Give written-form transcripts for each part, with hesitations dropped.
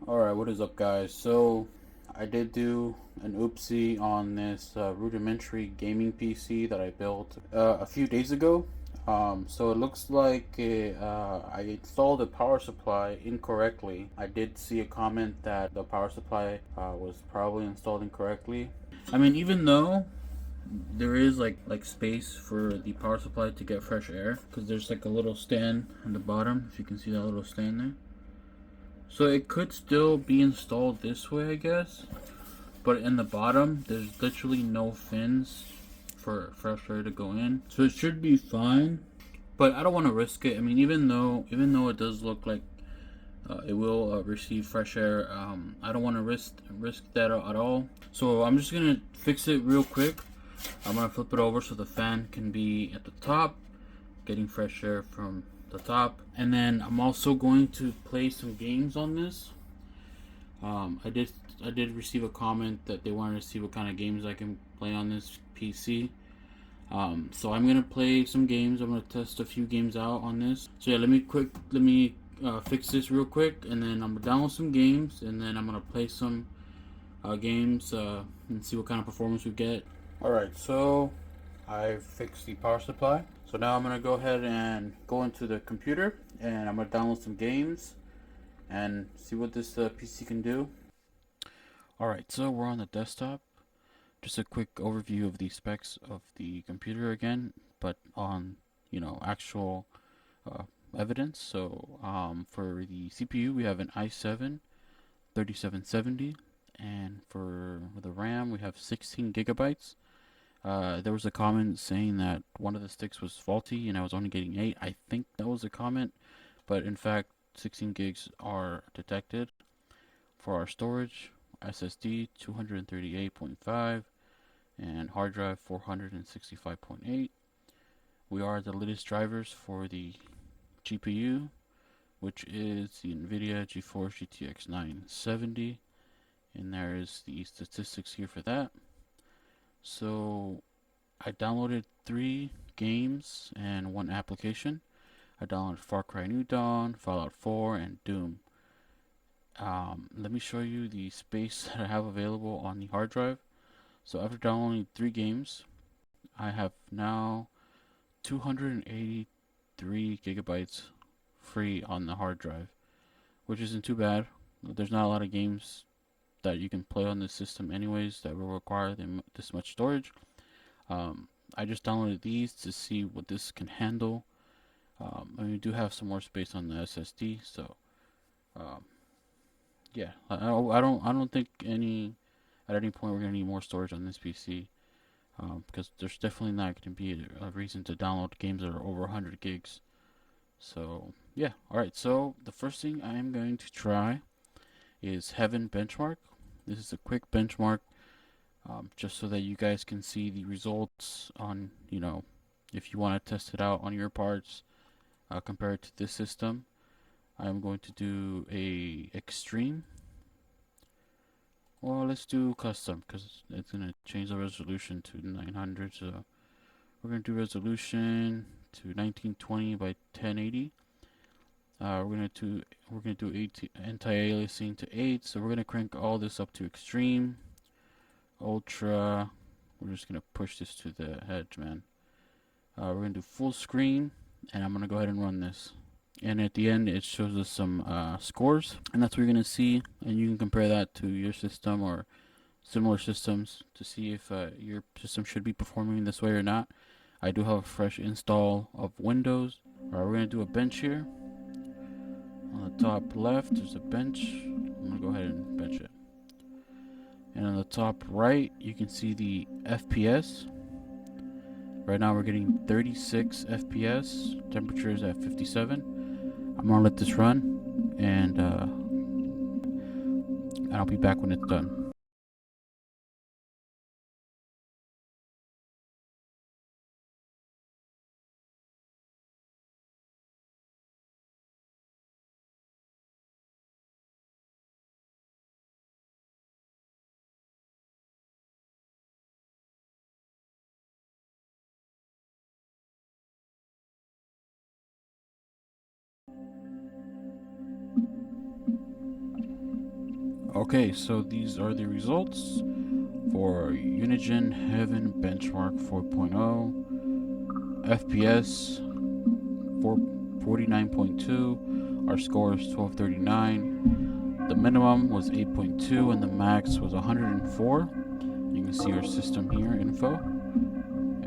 Alright, what is up, guys? So, I did do an oopsie on this Rudimentary Gaming PC that I built a few days ago. So it looks like I installed the power supply incorrectly. I did see a comment that the power supply was probably installed incorrectly. I mean, even though there is like space for the power supply to get fresh air, because there's like a little stand on the bottom, if you can see that little stand there. So it could still be installed this way, I guess. But in the bottom, there's literally no fins for fresh air to go in. So it should be fine. But I don't want to risk it. I mean, even though it does look like it will receive fresh air, I don't want to risk that at all. So I'm just gonna fix it real quick. I'm gonna flip it over so the fan can be at the top, getting fresh air from the top. And then I'm also going to play some games on this. I did receive a comment that they wanted to see what kind of games I can play on this PC. So I'm gonna play some games. I'm gonna test a few games out on this. So yeah, let me fix this real quick, and then I'm gonna download some games, and then I'm gonna play some games and see what kind of performance we get. All right, so I fixed the power supply. So now I'm gonna go ahead and go into the computer, and I'm gonna download some games and see what this PC can do. Alright, so we're on the desktop. Just a quick overview of the specs of the computer again, but on, actual uh, evidence. So for the CPU, we have an i7 3770, and for the RAM, we have 16 gigabytes. There was a comment saying that one of the sticks was faulty and I was only getting 8. I think that was a comment, but in fact, 16 gigs are detected. For our storage, SSD 238.5 and hard drive 465.8. We are the latest drivers for the GPU, which is the NVIDIA GeForce GTX 970, and there is the statistics here for that. So I downloaded 3 games and 1 application. I downloaded Far Cry New Dawn, Fallout 4, and Doom. Let me show you the space that I have available on the hard drive. So after downloading 3 games, I have now 283 gigabytes free on the hard drive, which isn't too bad. There's not a lot of games that you can play on this system anyways that will require this much storage. I just downloaded these to see what this can handle. And we do have some more space on the SSD, so um, yeah, I don't think at any point we're gonna need more storage on this PC, because there's definitely not going to be a reason to download games that are over 100 gigs. So yeah, all right. So the first thing I am going to try is Heaven Benchmark. This is a quick benchmark, just so that you guys can see the results on, if you want to test it out on your parts, compared to this system. I'm going to do a extreme. Well, let's do custom because it's going to change the resolution to 900. So we're going to do resolution to 1920 by 1080. We're gonna do anti-aliasing to 8. So we're gonna crank all this up to extreme, ultra. We're just gonna push this to the edge, man. We're gonna do full screen, and I'm gonna go ahead and run this. And at the end, it shows us some scores, and that's what you're gonna see. And you can compare that to your system or similar systems to see if your system should be performing this way or not. I do have a fresh install of Windows. Alright, we're gonna do a bench here. On the top left, there's a bench. I'm gonna go ahead and bench it. And on the top right, you can see the FPS. Right now we're getting 36 FPS. Temperature is at 57. I'm gonna let this run, and I'll be back when it's done. Okay, so these are the results for Unigen Heaven Benchmark 4.0, FPS 49.2, our score is 1239, the minimum was 8.2, and the max was 104. You can see our system here, info,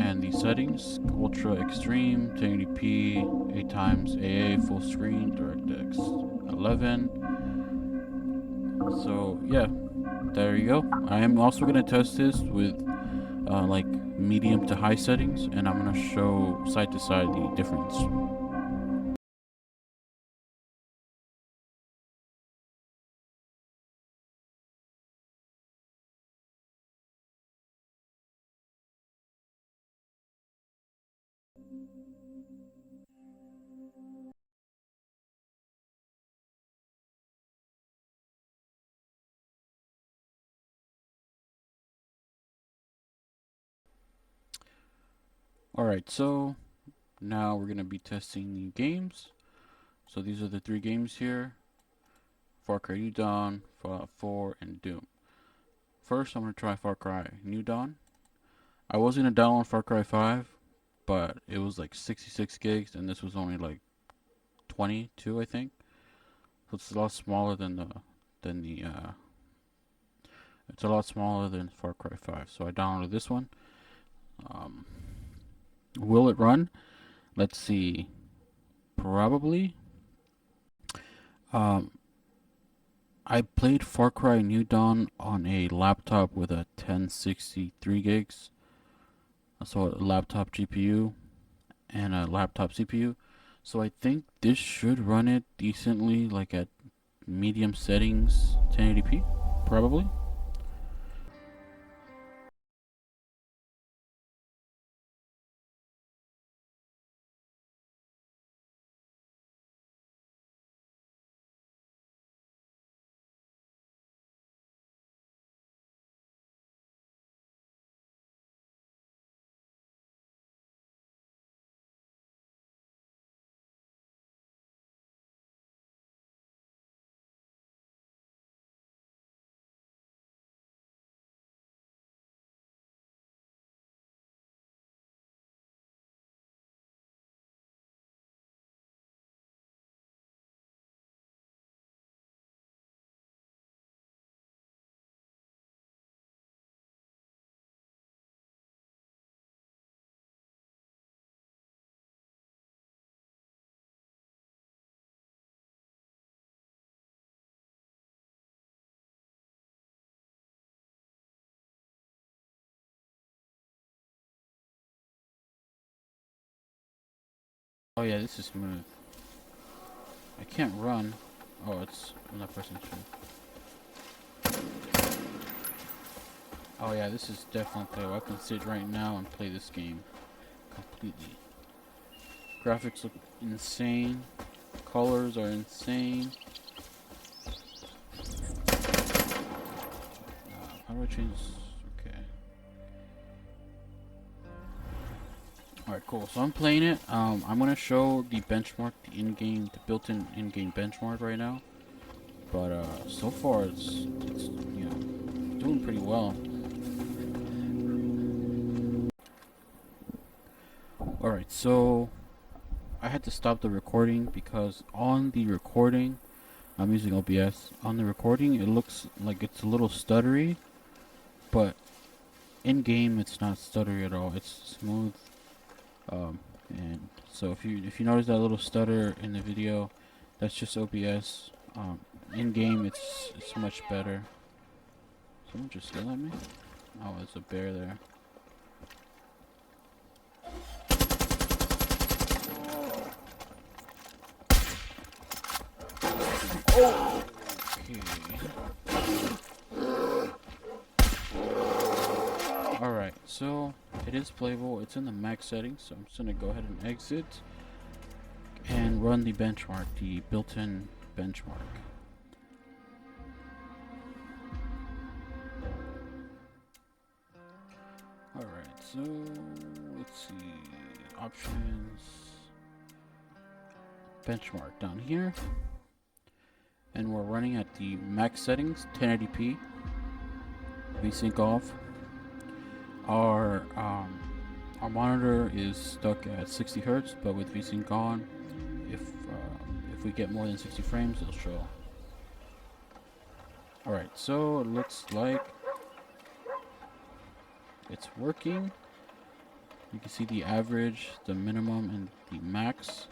and the settings: Ultra Extreme, 1080p, 8 times AA, full screen, DirectX 11. So yeah, there you go. I am also gonna test this with like medium to high settings, and I'm gonna show side to side the difference. Alright, so now we're gonna be testing the games. So these are the 3 games here: Far Cry New Dawn, Fallout 4, and Doom. First, I'm gonna try Far Cry New Dawn. I was gonna download Far Cry 5, but it was like 66 gigs, and this was only like 22, I think. So it's a lot smaller than the it's a lot smaller than Far Cry 5. So I downloaded this one. Um, will it run? Let's see. Probably. Um, I played Far Cry New Dawn on a laptop with a 1063 gigs, so a laptop GPU and a laptop CPU. So I think this should run it decently, like at medium settings, 1080p, probably. Oh yeah, this is smooth. I can't run. Oh, I'm not pressing shift. Oh yeah, this is definitely playable. I can sit right now and play this game completely. Graphics look insane. Colors are insane. How do I change this? Okay. Alright, cool. So I'm playing it. I'm gonna show the benchmark, the built-in in-game benchmark right now. But so far it's doing pretty well. Alright, so I had to stop the recording because on the recording, I'm using OBS. On the recording, it looks like it's a little stuttery, but in game, it's not stuttery at all. It's smooth. And so if you notice that little stutter in the video, that's just OBS. In game, it's much better. Someone just yelled at me. Oh, there's a bear there. Oh. Okay. Alright, so it is playable. It's in the max settings, so I'm just gonna go ahead and exit and run the benchmark, the built-in benchmark. Alright, so let's see. Options. Benchmark down here. and we're running at the max settings, 1080p, VSync off. Our monitor is stuck at 60 hertz, but with VSync on, if we get more than 60 frames, it'll show. Alright, so it looks like it's working. You can see the average, the minimum, and the max.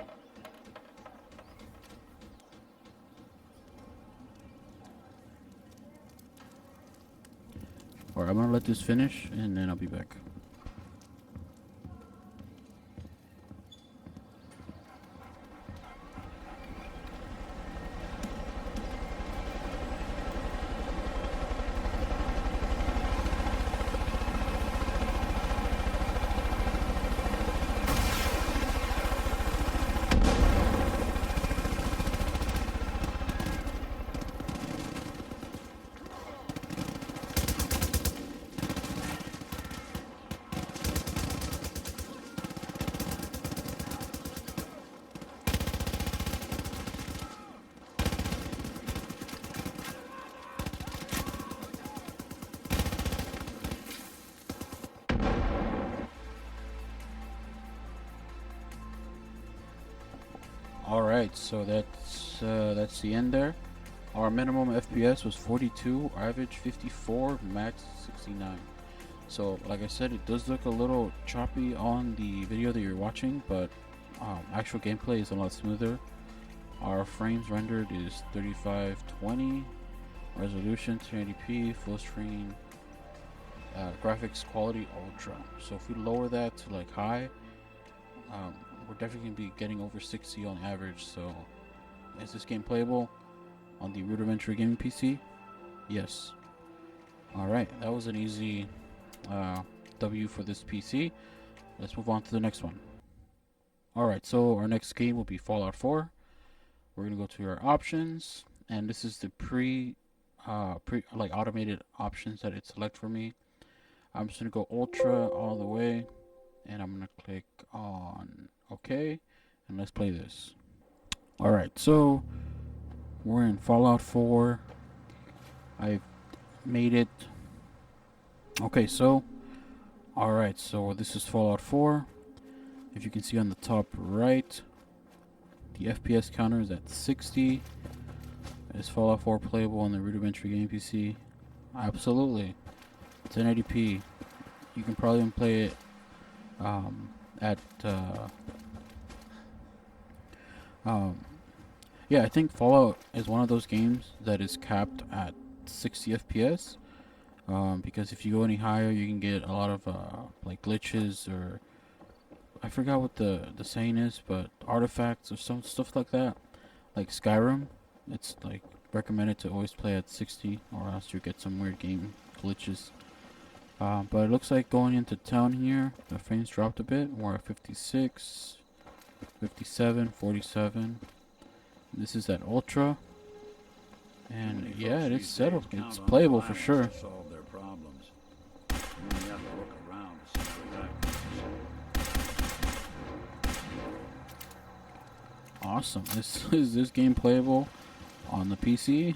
Alright, I'm gonna let this finish and then I'll be back. Alright, so that's the end there. Our minimum FPS was 42, average 54, max 69. So like I said, it does look a little choppy on the video that you're watching, but actual gameplay is a lot smoother. Our frames rendered is 3520, resolution 1080p, full screen, graphics quality ultra. So if we lower that to like high, we're definitely going to be getting over 60 on average. So is this game playable on the Rudimentary Gaming PC? Yes. Alright, that was an easy W for this PC. Let's move on to the next one. Alright, so our next game will be Fallout 4. We're going to go to our options, and this is the automated options that it select for me. I'm just going to go ultra all the way, and I'm going to click on OK, and let's play this. Alright, so we're in Fallout 4. I've made it. Okay, so alright, so this is Fallout 4. If you can see on the top right, the FPS counter is at 60. Is Fallout 4 playable on the Rudimentary Gaming PC? Absolutely. 1080p. You can probably play it yeah, I think Fallout is one of those games that is capped at 60 FPS, because if you go any higher, you can get a lot of like glitches, or I forgot what the saying is, but artifacts or some stuff like that. Like Skyrim, it's like recommended to always play at 60, or else you get some weird game glitches. But it looks like going into town here, the frames dropped a bit. We're at 56, 57, 47. This is at ultra, and yeah, it is settled. It's playable for sure. Awesome. Is this game playable on the PC?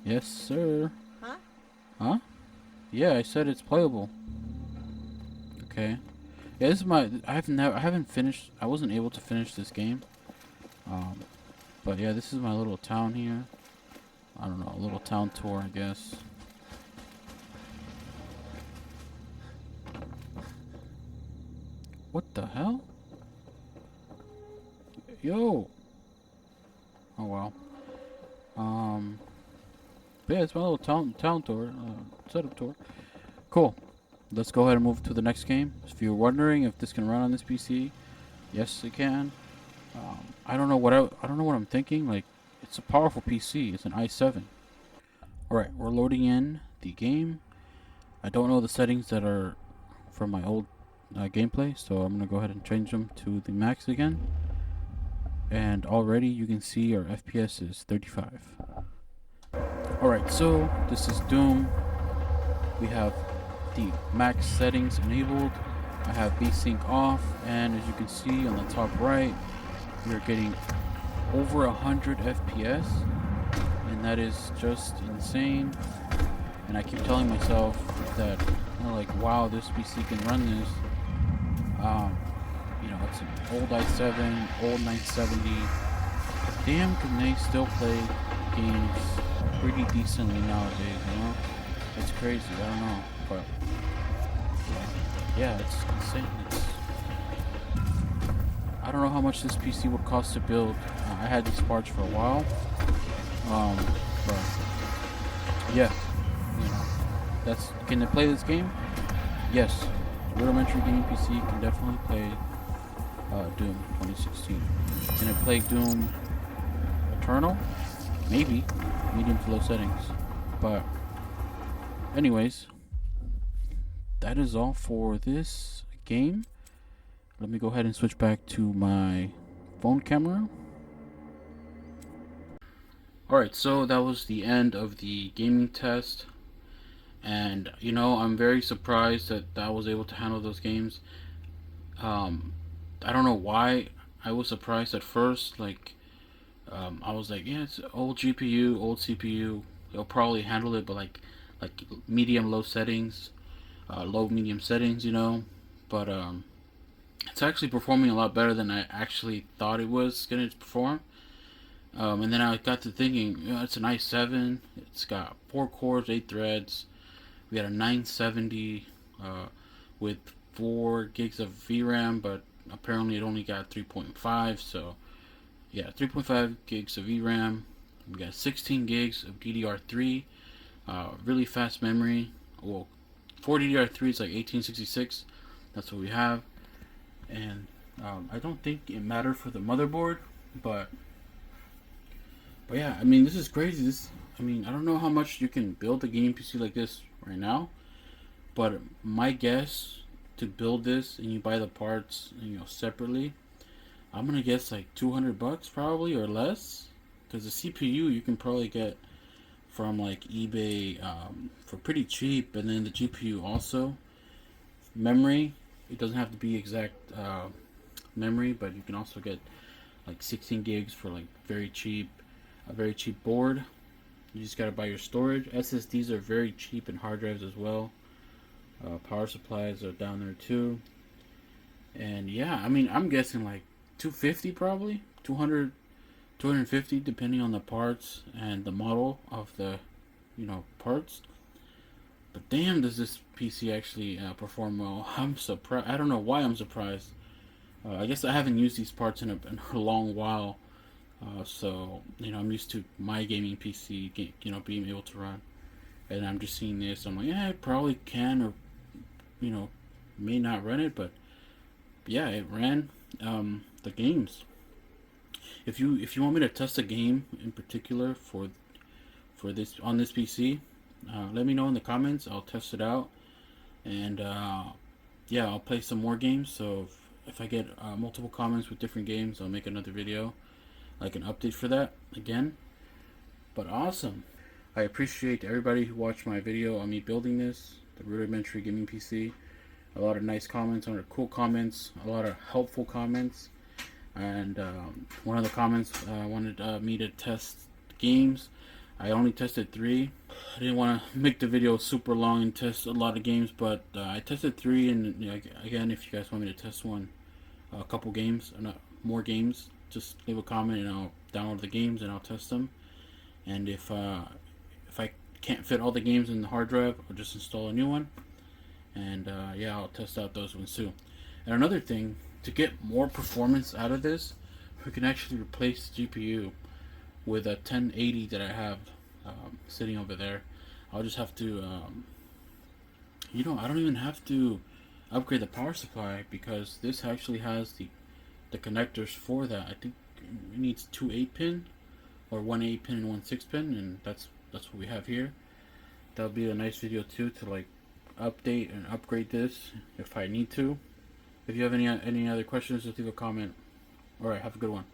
Yes, sir. Huh? Huh? Yeah, I said it's playable. Okay. Yeah, this is my. I haven't finished. I wasn't able to finish this game. But yeah, this is my little town here. I don't know, a little town tour, I guess. What the hell? Yo. Oh well. But yeah, it's my little town tour, setup tour. Cool. Let's go ahead and move to the next game. If you're wondering if this can run on this PC, yes, it can. I don't know what I'm thinking. Like, it's a powerful PC. It's an i7. All right, we're loading in the game. I don't know the settings that are from my old gameplay, so I'm gonna go ahead and change them to the max again. And already you can see our FPS is 35. Alright, so this is Doom. We have the max settings enabled. I have VSync off, and as you can see on the top right, we are getting over 100 FPS. and that is just insane. And I keep telling myself that, like, wow, this PC can run this. It's an old i7, old 970. Damn, can they still play games pretty decently nowadays, It's crazy, I don't know, but yeah, it's insane. I don't know how much this PC would cost to build. I had these parts for a while, but yeah, can they play this game? Yes, Rudimentary Gaming PC can definitely play Doom 2016. Can it play Doom Eternal? Maybe. Medium to low settings. But anyways, that is all for this game. Let me go ahead and switch back to my phone camera. Alright, so that was the end of the gaming test. And, I'm very surprised that I was able to handle those games. I don't know why I was surprised at first. I was like, yeah, it's old GPU, old CPU. It'll probably handle it, but like medium, low settings, low, medium settings, But it's actually performing a lot better than I actually thought it was going to perform. And then I got to thinking, it's an i7. It's got 4 cores, 8 threads. We had a 970 with 4 gigs of VRAM, but apparently it only got 3.5. So yeah, 3.5 gigs of VRAM. We got 16 gigs of DDR3. Really fast memory. Well, for DDR3 it's like 1866. That's what we have. And I don't think it mattered for the motherboard, but yeah, this is crazy. I don't know how much you can build a gaming PC like this right now, but my guess to build this and you buy the parts, separately, I'm gonna guess like $200 probably or less, because the CPU you can probably get from like eBay for pretty cheap, and then the GPU also. Memory, it doesn't have to be exact memory, but you can also get like 16 gigs for like very cheap, a very cheap board. You just gotta buy your storage. SSDs are very cheap, and hard drives as well. Power supplies are down there too. And yeah, I'm guessing like 250 probably, 200, 250 depending on the parts and the model of the, parts. But damn, does this PC actually perform well? I'm surprised. I don't know why I'm surprised. I guess I haven't used these parts in a long while. So, I'm used to my gaming PC, being able to run. And I'm just seeing this. I'm like, yeah, it probably can, or, may not run it. But yeah, it ran the games. If you want me to test a game in particular for this on this PC, let me know in the comments. I'll test it out, and yeah, I'll play some more games. So if I get multiple comments with different games, I'll make another video, like an update for that again. But awesome. I appreciate everybody who watched my video on me building this, the Rudimentary Gaming PC. A lot of nice comments, a lot of cool comments, a lot of helpful comments. And one of the comments wanted me to test games. I only tested 3. I didn't want to make the video super long and test a lot of games, but I tested 3. And again, if you guys want me to test a couple games, more games, just leave a comment and I'll download the games and I'll test them. And if I can't fit all the games in the hard drive, I'll just install a new one. And yeah, I'll test out those ones too. And another thing, to get more performance out of this, we can actually replace the GPU with a 1080 that I have sitting over there. I'll just have to, I don't even have to upgrade the power supply, because this actually has the connectors for that. I think it needs 2 8-pin, or 1 8-pin and 1 6-pin, and that's what we have here. That'll be a nice video too, to like update and upgrade this if I need to. If you have any other questions, just leave a comment. Alright, have a good one.